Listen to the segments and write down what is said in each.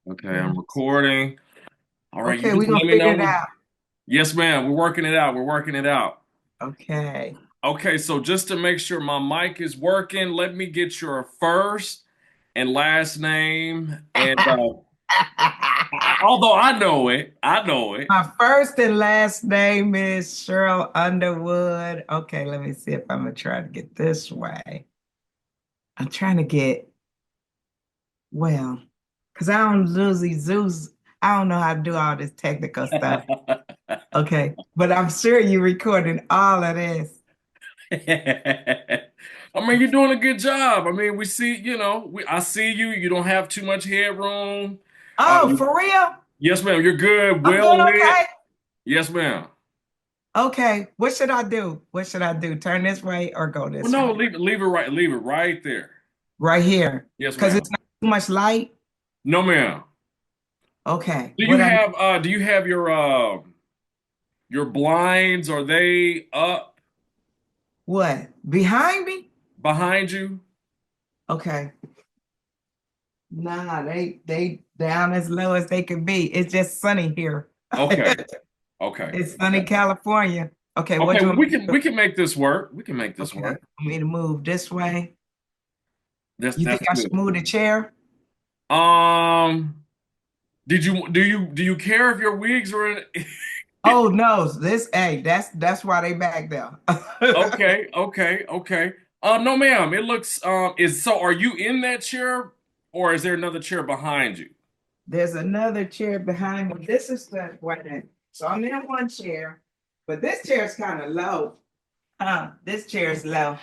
Okay, I'm recording. All right, you Okay, just we're let gonna me figure know it when. out. Yes, ma'am. We're working it out. We're working it out. Okay. Okay, so just to make sure my mic is working, let me get your first and last name. And although I know it. My first and last name is Sheryl Underwood. Okay, let me see if I'm gonna try to get this way. I'm trying to get well, because I don't usually Zeus. I don't know how to do all this technical stuff. Okay, but I'm sure you're recording all of this. I mean, you're doing a good job. I mean, we see, I see you. You don't have too much headroom. Oh, Um, for real? yes, ma'am. You're good. I'm Well doing lit. okay. Yes, ma'am. Okay, what should I do? What should I do? Turn this way or go Well, this no, way? leave it right there. Right here, Yes, because ma'am. it's not too much light. No, ma'am. Okay, Do you what I have your blinds? Are they up what? Behind me? behind you? Okay. Nah, they down as low as they could be. It's just sunny here. Okay. Okay. It's sunny Okay. California. Okay, what Okay. do you Well, want we me to can do? we can make this work. We can make this Okay, work. want me to move this way? That's You think that's I should good. move the chair? Um, do you care if your wigs are in? Oh no, this hey, that's why they back there. Okay, okay, okay. No, ma'am. It looks is so. Are you in that chair, or is there another chair behind you? There's another chair behind me. This is the one. So I'm in one chair, but this chair is kind of low. This chair is low.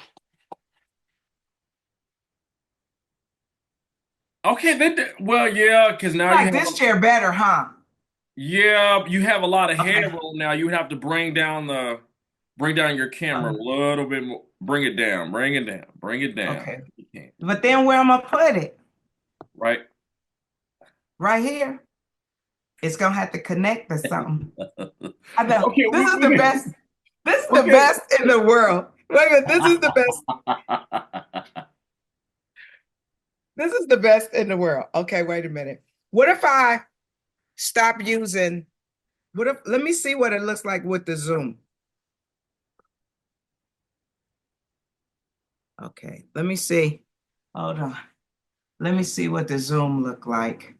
Okay, well, yeah, because now you Like have this chair better, huh? you have a lot of Okay. headroom now. You would have to bring down your camera a Um, little bit more. Bring it down. Bring it down. Bring it down. okay. You can, But then where am I put it? right? Right here. It's gonna have to connect to something. I know. Okay, This is the best. This is the okay. best in the world. Look at this is the best. This is the best in the world. Okay, wait a minute. What if I stop using what if let me see what it looks like with the Zoom. Okay, let me see. Hold on. Let me see what the Zoom look like.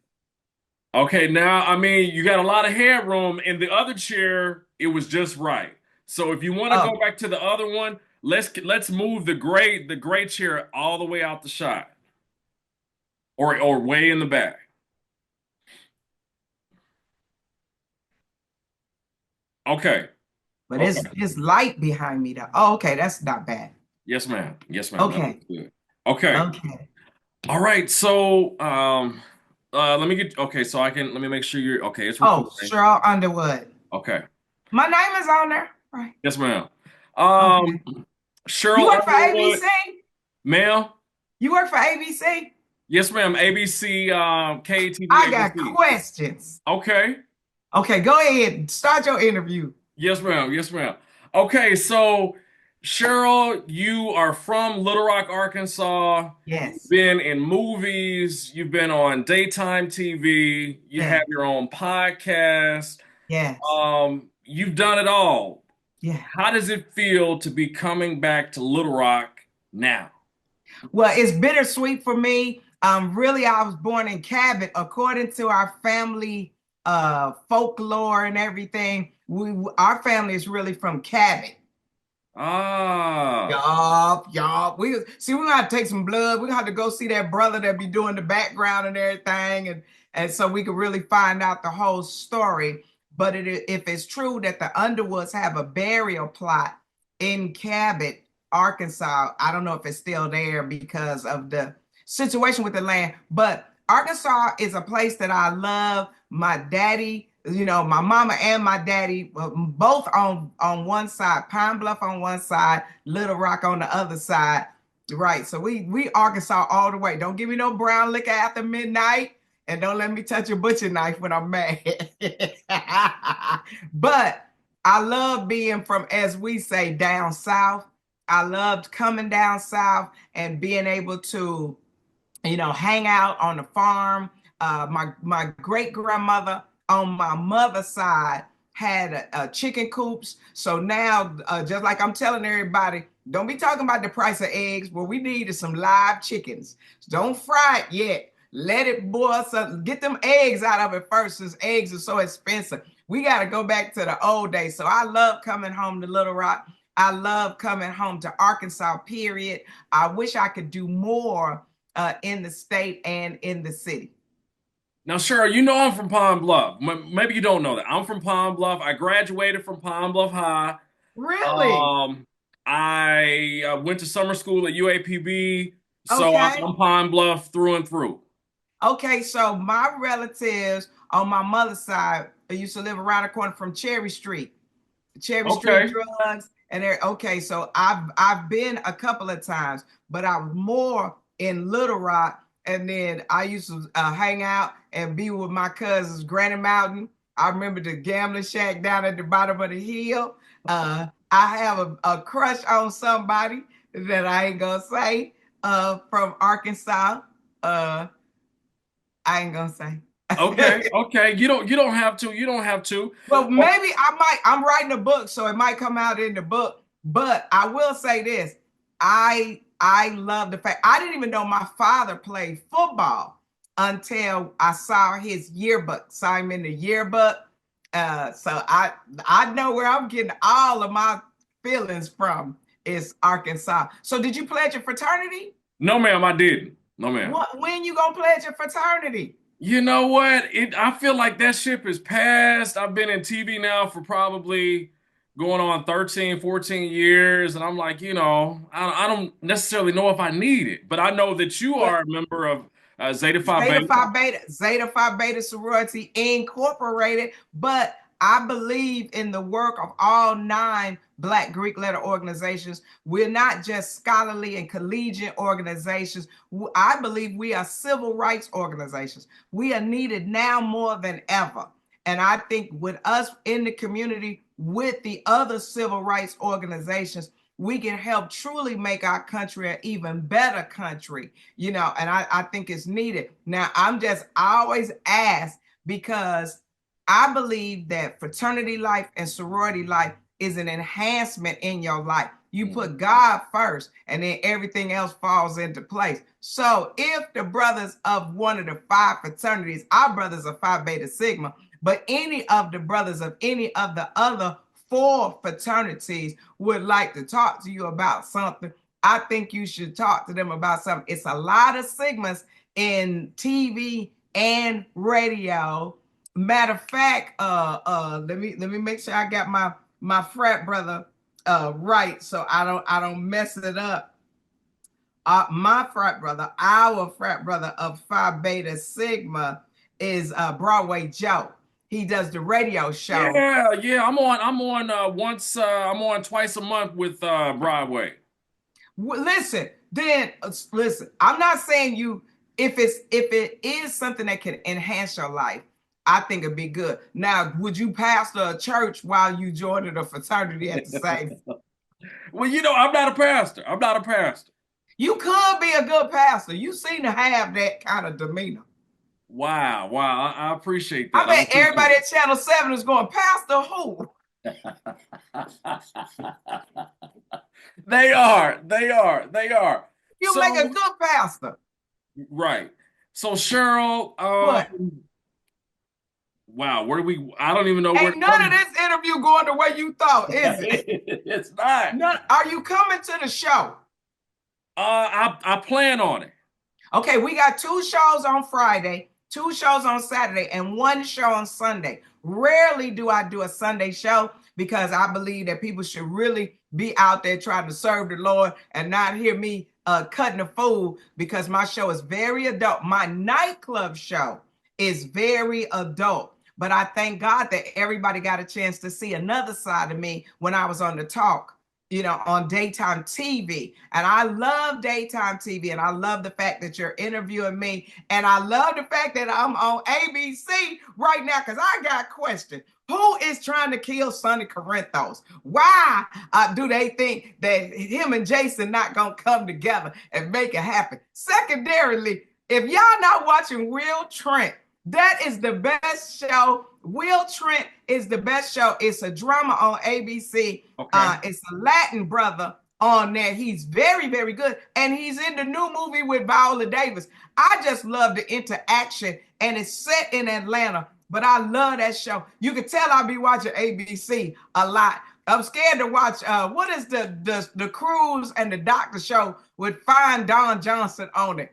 Okay, now I mean you got a lot of headroom. In the other chair, it was just right. So if you want to go Oh, back to the other one, let's move the gray chair all the way out the shot, or way in the back. Okay. but Okay. it's light behind me though. Oh, okay, that's not bad. Yes, ma'am. Yes, ma'am. That Okay. looks good. Okay. Okay. All right. So, let me get okay. So let me make sure you're okay. It's Oh, recording. Sheryl Underwood. Okay. My name is on there. Right. Yes, ma'am. Um, Okay. You Cheryl work for Underwood, ABC? ma'am. You work for ABC? Yes, ma'am. ABC, KATV, I got ABC. questions. Okay. Okay, go ahead. Start your interview. Yes, ma'am. Yes, ma'am. Okay. So, Cheryl, you are from Little Rock, Arkansas. You've Yes. been in movies. You've been on daytime TV. You have Yes. your own podcast. Yes. You've done it all. Yeah. How does it feel to be coming back to Little Rock now? Well, it's bittersweet for me. Really, I was born in Cabot. According to our family folklore and everything, our family is really from Cabot. Ah, Yup. We see we're gonna have to take some blood. We're gonna have to go see that brother that be doing the background and everything, and so we could really find out the whole story. But if it's true that the Underwoods have a burial plot in Cabot, Arkansas, I don't know if it's still there because of the situation with the land. But Arkansas is a place that I love. My daddy, my mama and my daddy, both on one side, Pine Bluff on one side, Little Rock on the other side. Right. So we Arkansas all the way. Don't give me no brown liquor after midnight. And don't let me touch a butcher knife when I'm mad. But I love being from, as we say, down south. I loved coming down south and being able to hang out on the farm. My great grandmother on my mother's side had chicken coops. So now, just like I'm telling everybody, don't be talking about the price of eggs. Well, we needed some live chickens. Don't fry it yet. Let it boil. So get them eggs out of it first, since eggs are so expensive. We got to go back to the old days. So I love coming home to Little Rock. I love coming home to Arkansas, period. I wish I could do more in the state and in the city. Now, Cheryl, you know I'm from Pine Bluff. Maybe you don't know that. I'm from Pine Bluff. I graduated from Pine Bluff High. Really? Um, I went to summer school at UAPB, so Okay. I'm Pine Bluff through and through. Okay, so my relatives on my mother's side used to live around the corner from Cherry Street Okay. drugs, and they're okay. So I've been a couple of times, but I was more in Little Rock, and then I used to hang out and be with my cousins, Granny Mountain. I remember the gambling shack down at the bottom of the hill. I have a crush on somebody that I ain't gonna say from Arkansas. Uh, I ain't gonna say. Okay. Okay. You don't have to. You don't have to. Well, Oh, maybe I might. I'm writing a book, so it might come out in the book. But I will say this: I love the fact I didn't even know my father played football until I saw his yearbook. Saw him in the yearbook. So I know where I'm getting all of my feelings from is Arkansas. So did you pledge a fraternity? no, ma'am, I didn't. No, ma'am. What when you gonna pledge a fraternity? You know what? I feel like that ship is past. I've been in TV now for probably going on 13, 14 years. And I'm like, I don't necessarily know if I need it, but I know that you Well, are a member of Zeta Phi Beta. Zeta Phi Beta Sorority Incorporated, but I believe in the work of all nine Black Greek letter organizations. We're not just scholarly and collegiate organizations. I believe we are civil rights organizations. We are needed now more than ever. And I think with us in the community, with the other civil rights organizations, we can help truly make our country an even better country, and I think it's needed. Now, I always ask because I believe that fraternity life and sorority life is an enhancement in your life. You put God first, and then everything else falls into place. So, if the brothers of one of the five fraternities, our brothers are Phi Beta Sigma, but any of the brothers of any of the other four fraternities would like to talk to you about something, I think you should talk to them about something. It's a lot of Sigmas in TV and radio. Matter of fact, let me make sure I got my frat brother right, so I don't mess it up. Our frat brother of Phi Beta Sigma is Broadway Joe. He does the radio show. Yeah, yeah. I'm on twice a month with Broadway. Listen, then listen. I'm not saying you if it is something that can enhance your life. I think it'd be good. Now, would you pastor a church while you joining a fraternity at the same? Well, I'm not a pastor. I'm not a pastor. You could be a good pastor. You seem to have that kind of demeanor. Wow, wow. I appreciate I that. I bet appreciate everybody at Channel 7 is going, Pastor who? it. They are. They are. They are. You make a So, good pastor. right. So, Cheryl, What? wow, where do we, I don't even know where Ain't to none of come. this interview going the way you thought, is it? It's not. None. Are you coming to the show? I plan on it. Okay, we got two shows on Friday, two shows on Saturday, and one show on Sunday. Rarely do I do a Sunday show because I believe that people should really be out there trying to serve the Lord and not hear me cutting a fool because my show is very adult. My nightclub show is very adult. But I thank God that everybody got a chance to see another side of me when I was on the talk, on daytime TV. And I love daytime TV. And I love the fact that you're interviewing me. And I love the fact that I'm on ABC right now because I got questions. Who is trying to kill Sonny Corinthos? Why do they think that him and Jason not going to come together and make it happen? Secondarily, If y'all not watching Will Trent, that is the best show. Will Trent is the best show. It's a drama on ABC. Okay. It's a Latin brother on there. He's very, very good. And he's in the new movie with Viola Davis. I just love the interaction, and it's set in Atlanta. But I love that show. You can tell I'll be watching ABC a lot. I'm scared to watch what is the cruise and the doctor show with Fine Don Johnson on it.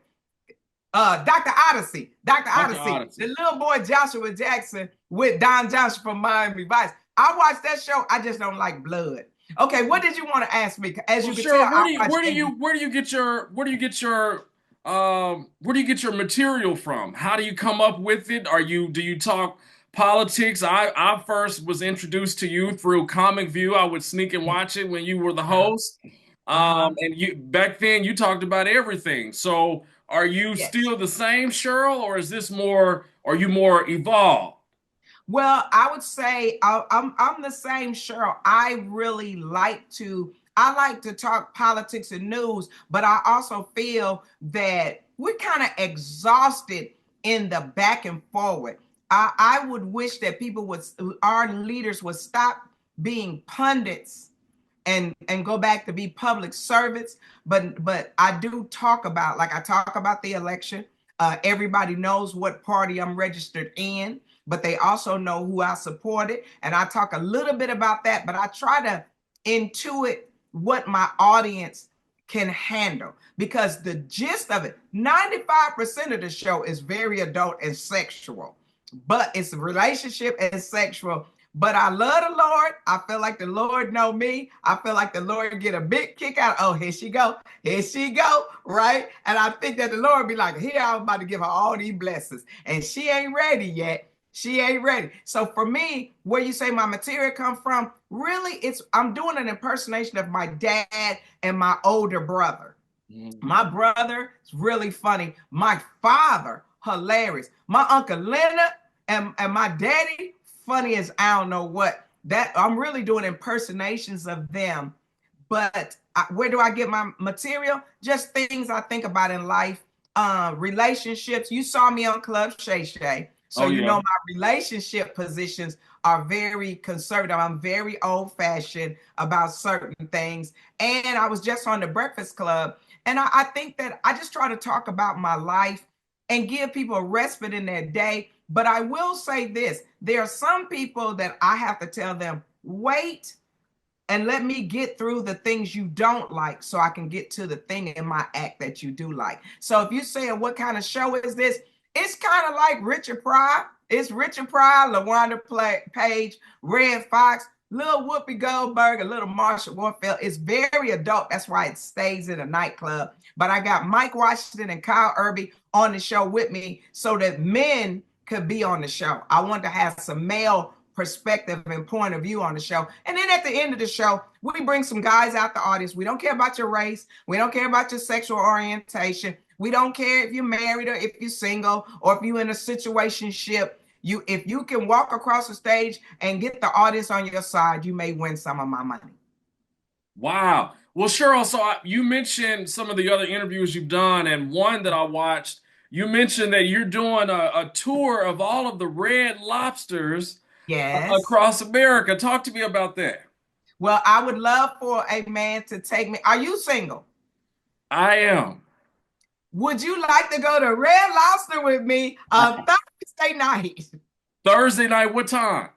Dr. Odyssey. Dr. Dr. Odyssey. Odyssey. The little boy Joshua Jackson with Don Johnson from Miami Vice. I watched that show. I just don't like blood. Okay, what did you want to ask me? As Well, you can tell, sure. I watch Where do you get your material from? How do you come up with it? Do you talk politics? I first was introduced to you through Comic View. I would sneak and watch it when you were the uh-huh. host. Uh-huh. And you back then you talked about everything. So are you Yes. still the same, Cheryl, or is this more? Are you more evolved? Well, I would say I'm the same, Cheryl. I like to talk politics and news, but I also feel that we're kind of exhausted in the back and forward. I would wish that our leaders would stop being pundits and go back to be public servants. But I do talk about, like, I talk about the election. Everybody knows what party I'm registered in, but they also know who I supported, and I talk a little bit about that. But I try to intuit what my audience can handle, because the gist of it, 95% of the show is very adult and sexual, but it's a relationship and sexual. But I love the Lord. I feel like the Lord know me. I feel like the Lord get a big kick out. Oh, here she go. Here she go. Right. And I think that the Lord be like, here, I'm about to give her all these blessings. And she ain't ready yet. She ain't ready. So for me, where you say my material come from, really, I'm doing an impersonation of my dad and my older brother. My Mhm. brother is really funny. My father, hilarious. My Uncle Leonard and my daddy, funny as I don't know what. That I'm really doing impersonations of them. But where do I get my material? Just things I think about in life, relationships. You saw me on Club Shay Shay, so Oh you know yeah. my relationship positions are very conservative. I'm very old fashioned about certain things. And I was just on the Breakfast Club, and I think that I just try to talk about my life and give people a respite in their day. But I will say this, there are some people that I have to tell them, wait and let me get through the things you don't like so I can get to the thing in my act that you do like. So if you say, what kind of show is this? It's kind of like Richard Pryor. It's Richard Pryor, LaWanda Page, Red Fox, little Whoopi Goldberg, a little Marsha Warfield. It's very adult. That's why it stays in a nightclub. But I got Mike Washington and Kyle Irby on the show with me so that men could be on the show. I want to have some male perspective and point of view on the show. And then at the end of the show, we bring some guys out the audience. We don't care about your race. We don't care about your sexual orientation. We don't care if you're married or if you're single or if you're in a situationship. If you can walk across the stage and get the audience on your side, you may win some of my money. Wow. Well, Cheryl, you mentioned some of the other interviews you've done, and one that I watched, you mentioned that you're doing a tour of all of the Red Lobsters Yes. across America. Talk to me about that. Well, I would love for a man to take me. Are you single? I am. Would you like to go to Red Lobster with me on Thursday night? Thursday night, what time?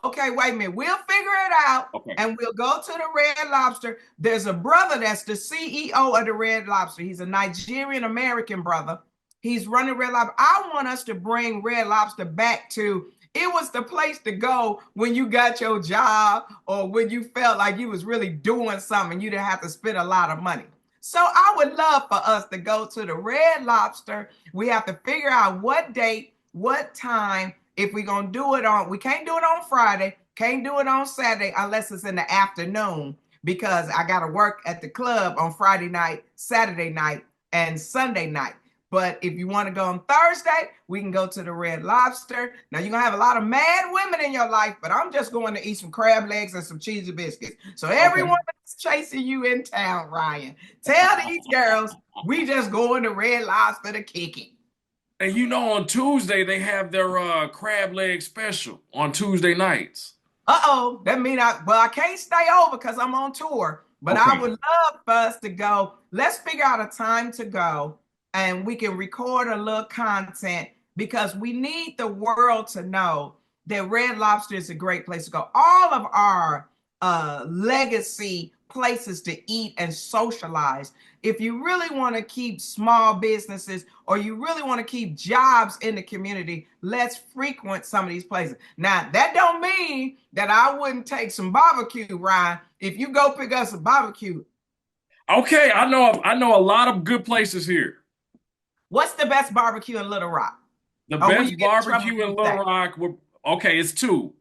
Okay, wait a minute. We'll figure it out Okay. and we'll go to the Red Lobster. There's a brother that's the CEO of the Red Lobster. He's a Nigerian American brother. He's running Red Lobster. I want us to bring Red Lobster back to it was the place to go when you got your job or when you felt like you was really doing something. You didn't have to spend a lot of money. So I would love for us to go to the Red Lobster. We have to figure out what date, what time, if we're gonna do it on, we can't do it on Friday, can't do it on Saturday unless it's in the afternoon because I gotta work at the club on Friday night, Saturday night, and Sunday night. But if you want to go on Thursday, we can go to the Red Lobster. Now you're gonna have a lot of mad women in your life, but I'm just going to eat some crab legs and some cheesy biscuits. So every Okay. woman chasing you in town, Ryan. Tell these girls we just going to Red Lobster to kick it. And you know, on Tuesday they have their crab leg special on Tuesday nights. Uh-oh, that mean I can't stay over because I'm on tour, but I would Okay. love for us to go. Let's figure out a time to go and we can record a little content because we need the world to know that Red Lobster is a great place to go. All of our legacy places to eat and socialize. If you really want to keep small businesses or you really want to keep jobs in the community, let's frequent some of these places. Now, that don't mean that I wouldn't take some barbecue, Ryan. If you go pick up some barbecue, Okay, I know a lot of good places here. what's the best barbecue in Little Rock? The Or will you best get in trouble if barbecue in you Little say? Rock would okay, it's two.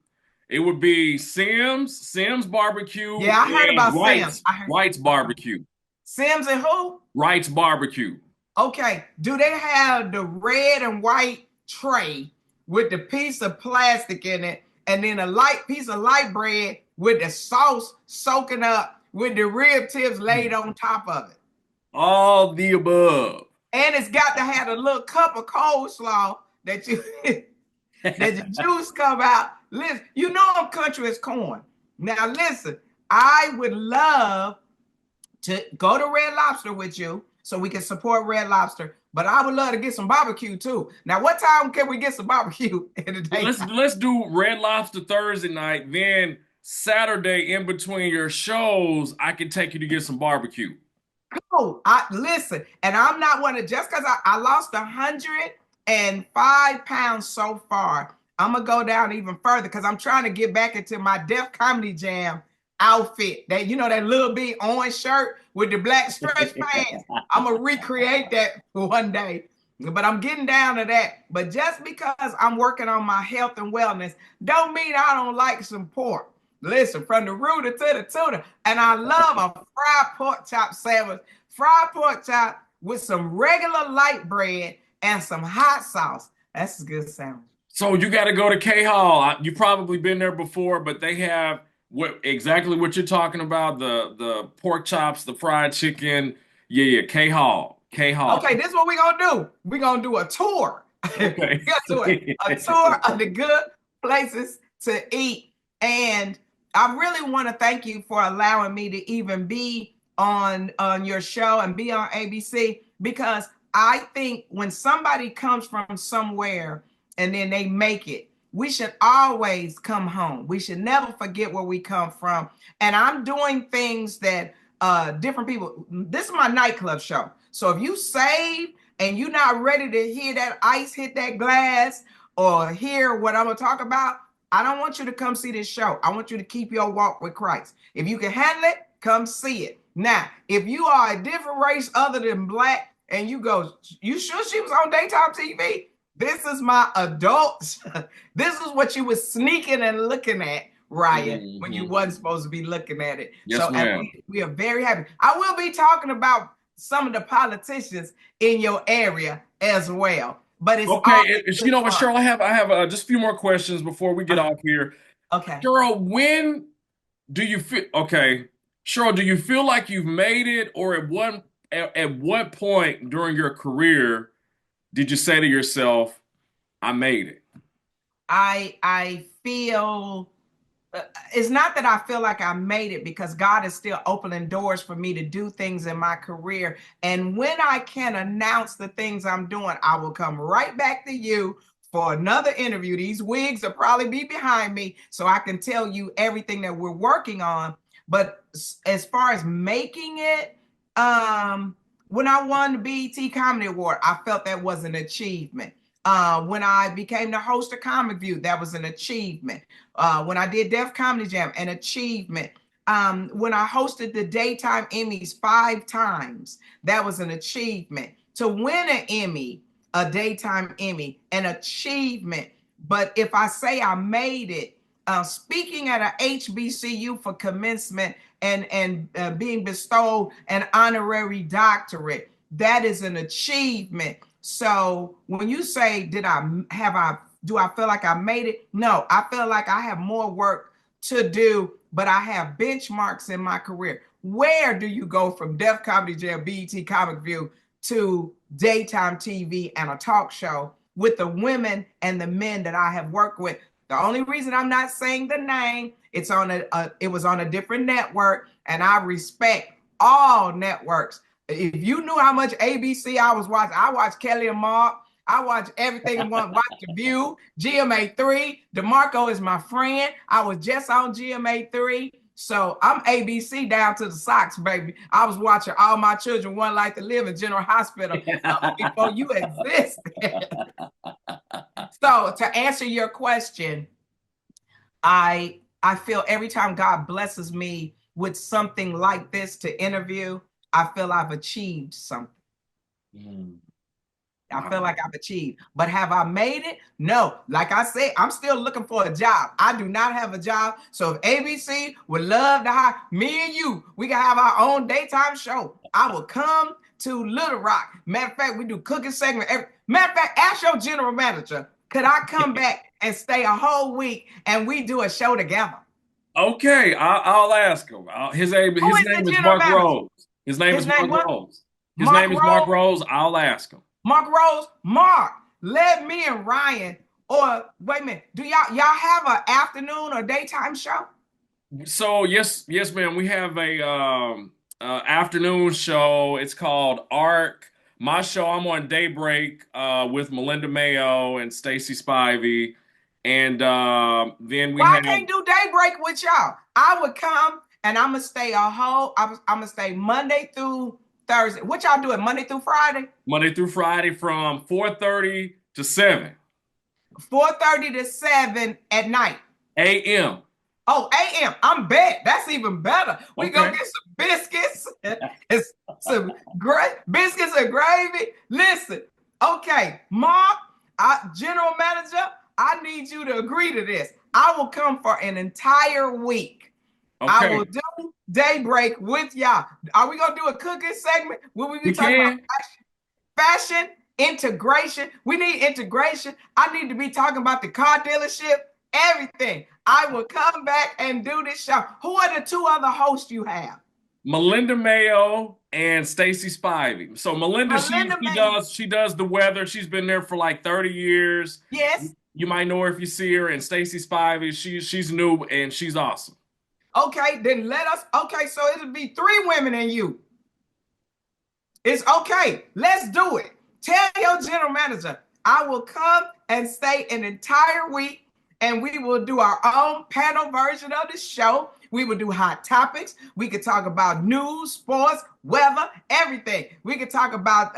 It would be Sims Barbecue Yeah, I heard and about Sam's. I heard Wright's okay. Barbecue. Sam's and who? Wright's Barbecue. Okay, do they have the red and white tray with the piece of plastic in it and then a light piece of light bread with the sauce soaking up with the rib tips laid on top of it? All the above. And it's got to have a little cup of coleslaw that you that the juice come out. Listen, you know I'm country as corn. Now listen, I would love to go to Red Lobster with you so we can support Red Lobster. But I would love to get some barbecue too. Now, what time can we get some barbecue in the let's daytime? let's do Red Lobster Thursday night, then Saturday in between your shows, I can take you to get some barbecue. Oh, I listen, and I'm not one of just because I lost 105 pounds so far. I'm gonna go down even further because I'm trying to get back into my Def Comedy Jam outfit. That that little bit orange shirt with the black stretch pants. I'm gonna recreate that for one day. But I'm getting down to that. But just because I'm working on my health and wellness, don't mean I don't like some pork. Listen, from the rooter to the tutor. And I love a fried pork chop sandwich, fried pork chop with some regular light bread and some hot sauce. That's a good sandwich. So you got to go to K Hall. You've probably been there before, but they have exactly what you're talking about, the pork chops, the fried chicken. Yeah, yeah, K Hall. K Hall. Okay, this is what we're gonna do. We're gonna do a tour. We're Okay. gonna do a tour of the good places to eat. And I really want to thank you for allowing me to even be on your show and be on ABC because I think when somebody comes from somewhere and then they make it, we should always come home. We should never forget where we come from. And I'm doing things that different people. This is my nightclub show. So if you save and you're not ready to hear that ice hit that glass or hear what I'm gonna talk about, I don't want you to come see this show. I want you to keep your walk with Christ. If you can handle it, come see it. Now, if you are a different race other than black and you go, you sure she was on daytime TV? This is my adult. This is what you were sneaking and looking at, Ryan, when you Mhm. wasn't supposed to be looking at it. Yes, So and ma'am. we are very happy. I will be talking about some of the politicians in your area as well. But it's Okay, all you good know what, fun. Cheryl? I have just a few more questions before we get Uh, off here. okay. Cheryl, when do you feel okay? Cheryl, do you feel like you've made it, or at what point during your career did you say to yourself, "I made it"? I feel it's not that I feel like I made it because God is still opening doors for me to do things in my career. And when I can announce the things I'm doing, I will come right back to you for another interview. These wigs will probably be behind me so I can tell you everything that we're working on. But as far as making it, when I won the BET Comedy Award, I felt that was an achievement. When I became the host of Comic View, that was an achievement. When I did Def Comedy Jam, an achievement. When I hosted the Daytime Emmys 5 times, that was an achievement. To win an Emmy, a Daytime Emmy, an achievement. But if I say I made it, speaking at a HBCU for commencement and being bestowed an honorary doctorate, that is an achievement. So when you say, do I feel like I made it? No, I feel like I have more work to do, but I have benchmarks in my career. where do you go from Def Comedy Jam, BET Comic View to daytime TV and a talk show with the women and the men that I have worked with? The only reason I'm not saying the name, it was on a different network, and I respect all networks. If you knew how much ABC I was watching, I watched Kelly and Mark. I watch everything and watch The View, GMA3. DeMarco is my friend. I was just on GMA3. So I'm ABC down to the socks, baby. I was watching All My Children, One Life to Live in General Hospital before you existed. So to answer your question, I feel every time God blesses me with something like this to interview, I feel I've achieved something. Mm. I feel Wow. like I've achieved. But have I made it? No. Like I said, I'm still looking for a job. I do not have a job. So if ABC would love to hire me and you, we can have our own daytime show. I will come to Little Rock. Matter of fact, we do cooking segment. Matter of fact, ask your general manager, could I come back and stay a whole week and we do a show together? Okay, I'll ask him. His name Who his is the name is general Mark manager? Rose. His name His is name Mark what? Rose. His Mark name is Mark Rose? Rose. I'll ask him. Mark Rose, Mark, let me and Ryan, or wait a minute, do y'all have an afternoon or daytime show? So yes, ma'am. We have a afternoon show. It's called Arc. My show, I'm on Daybreak with Melinda Mayo and Stacy Spivey, and then we Why I have can't do daybreak with y'all? I would come and I'm gonna stay I'm gonna stay Monday through Thursday. What y'all doing Monday through Friday? Monday through Friday from 4:30 to 7 4:30 to 7 at night. a.m. Oh, AM. I'm bet. That's even better. We go Okay. get some biscuits and some biscuits and gravy. Listen, okay, Mark, general manager, I need you to agree to this. I will come for an entire week. I will Okay. do daybreak with y'all. Are we gonna do a cooking segment? Will we be We talking about can. fashion, integration? We need integration. I need to be talking about the car dealership, everything. I will come back and do this show. Who are the two other hosts you have? Melinda Mayo and Stacy Spivey. So Melinda, Melinda she May. does the weather. She's been there for like 30 years. Yes. You might know her if you see her. And Stacy Spivey, she's new and she's awesome. Okay, then let us. Okay, so it'll be three women and you. It's okay. Let's do it. Tell your general manager, I will come and stay an entire week and we will do our own panel version of the show. We will do hot topics. We could talk about news, sports, weather, everything. We could talk about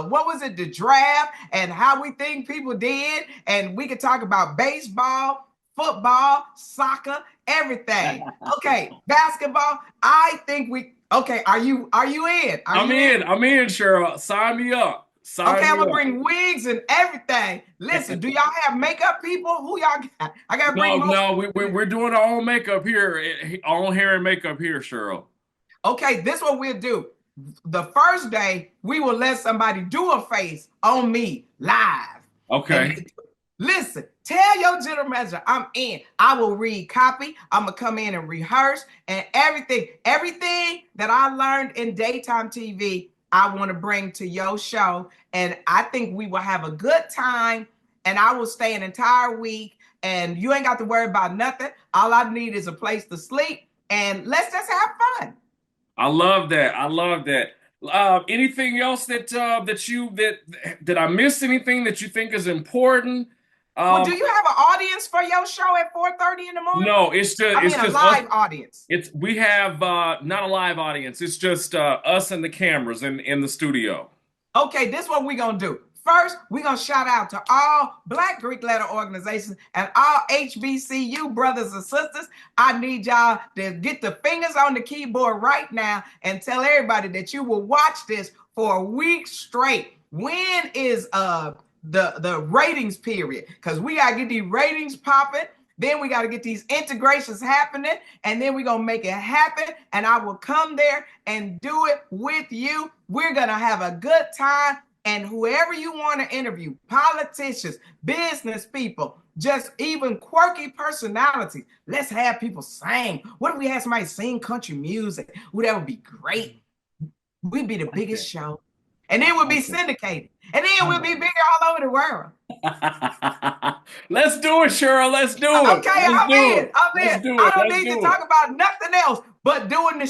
what was it, the draft and how we think people did. And we could talk about baseball, football, soccer, everything. Okay, basketball. I think we okay, are you in? Are I'm you in? in. I'm in, Cheryl. Sign me up. Okay, Sign I'm me gonna up. bring wigs and everything. Listen, do y'all have makeup people? Who y'all got? I gotta bring most. No, we're doing our own makeup here, our own hair and makeup here, Cheryl. Okay, this what we'll do. The first day, we will let somebody do a face on me live. And Okay. listen, tell your general manager I'm in. I will read copy. I'm gonna come in and rehearse and everything. Everything that I learned in daytime TV, I want to bring to your show. And I think we will have a good time. And I will stay an entire week. And you ain't got to worry about nothing. All I need is a place to sleep. And let's just have fun. I love that. I love that. Anything else that I missed? Anything that you think is important? Well, do Um, you have an audience for your show at 4:30 in the morning? no, I it's mean, a just us. live audience. It's we have not a live audience. It's just us and the cameras in the studio. Okay, this is what we're gonna do. First, we're gonna shout out to all Black Greek letter organizations and all HBCU brothers and sisters. I need y'all to get the fingers on the keyboard right now and tell everybody that you will watch this for a week straight. When is the ratings period? Because we gotta get these ratings popping. Then we got to get these integrations happening, and then we're going to make it happen. And I will come there and do it with you. We're going to have a good time. And whoever you want to interview, politicians, business people, just even quirky personalities. Let's have people sing. What if we had somebody sing country music? Would that would be great? We'd be the like biggest that. show. And I then we'll be like that. syndicated. And then I we'll be like bigger all over the world. that. Let's do it, Cheryl. Let's do it. Okay, Let's I'm do in. it. I'm Let's in. do I it. don't Let's need to do talk it. about nothing else but doing the